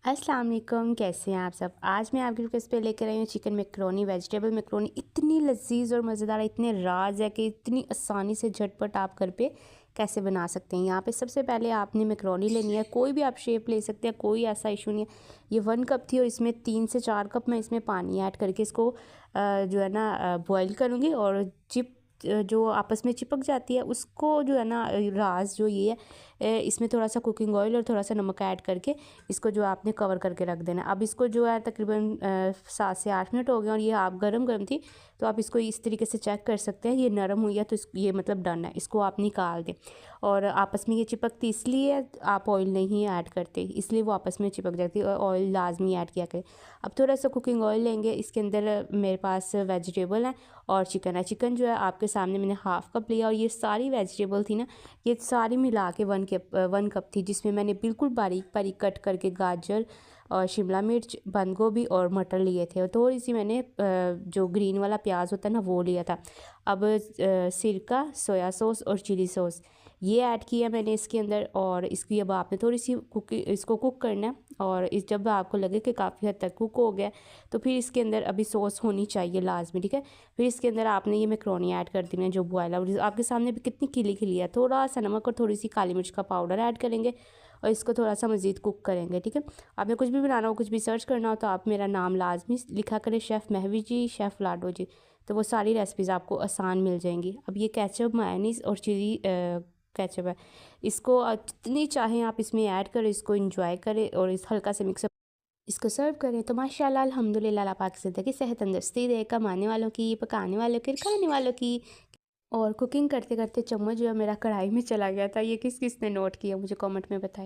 अस्सलाम वालेकुम, कैसे हैं आप सब। आज मैं आपकी रिक्वेस्ट पे लेकर आई हूँ चिकन मैकरोनी, वेजिटेबल मैकरोनी। इतनी लजीज और मज़ेदार, इतने राज है कि इतनी आसानी से झटपट आप घर पे कैसे बना सकते हैं। यहाँ पे सबसे पहले आपने मैकरोनी लेनी है, कोई भी आप शेप ले सकते हैं, कोई ऐसा इशू नहीं है। ये 1 कप थी और इसमें 3 से 4 कप मैं इसमें पानी ऐड करके इसको जो है ना बॉयल करूँगी। और जो आपस में चिपक जाती है उसको जो है ना राज जो ये है, इसमें थोड़ा सा कुकिंग ऑयल और थोड़ा सा नमक ऐड करके इसको जो आपने कवर करके रख देना। अब इसको जो है तकरीबन 7 से 8 मिनट हो गए और ये आप गरम गरम थी, तो आप इसको इस तरीके से चेक कर सकते हैं। ये नरम हुई है तो ये मतलब डन है, इसको आप निकाल दें। और आपस में ये चिपकती इसलिए आप ऑयल नहीं ऐड करते, इसलिए वो आपस में चिपक जाती है, और ऑयल लाजमी ऐड किया करें। अब थोड़ा सा कुकिंग ऑयल लेंगे, इसके अंदर मेरे पास वेजिटेबल है और चिकन है। चिकन जो है आपके सामने मैंने हाफ़ कप लिया, और ये सारी वेजिटेबल थी ना, ये सारी मिला के 1 कप थी, जिसमें मैंने बिल्कुल बारीक बारीक कट करके गाजर और शिमला मिर्च, बंद गोभी और मटर लिए थे, और थोड़ी सी मैंने जो ग्रीन वाला प्याज होता है ना वो लिया था। अब सिरका, सोया सॉस और चिली सॉस ये ऐड किया मैंने इसके अंदर, और इसकी अब आपने थोड़ी सी इसको कुक करना है। और इस जब आपको लगे कि काफ़ी हद तक कुक हो गया, तो फिर इसके अंदर अभी सॉस होनी चाहिए लाजमी, ठीक है। फिर इसके अंदर आपने ये मैकरोनी ऐड कर दी है जो बॉयल है, और आपके सामने भी कितनी खिली खिली है। थोड़ा सा नमक और थोड़ी सी काली मिर्च का पाउडर ऐड करेंगे और इसको थोड़ा सा मज़ीद कुक करेंगे, ठीक है। आपने कुछ भी बनाना हो, कुछ भी सर्च करना हो, तो आप मेरा नाम लाजमी लिखा करें, शेफ़ महवी जी, शेफ़ लाडो जी, तो वो सारी रेसिपीज़ आपको आसान मिल जाएंगी। अब ये केचप, मेयोनीज़ और चिली केचप है, इसको जितनी चाहें आप इसमें ऐड करें, इसको इंजॉय करें और इस हल्का से मिक्सअप इसको सर्व करें। तो माशाल्लाह अल्हम्दुलिल्लाह, अल्लाह पाक से ज़िंदगी सेहत तंदुरुस्ती दे, कमाने वालों की, पकाने वालों की, खाने वालों की। और कुकिंग करते करते चम्मच जो है मेरा कढ़ाई में चला गया था, ये किस किस ने नोट किया मुझे कमेंट में बताएं।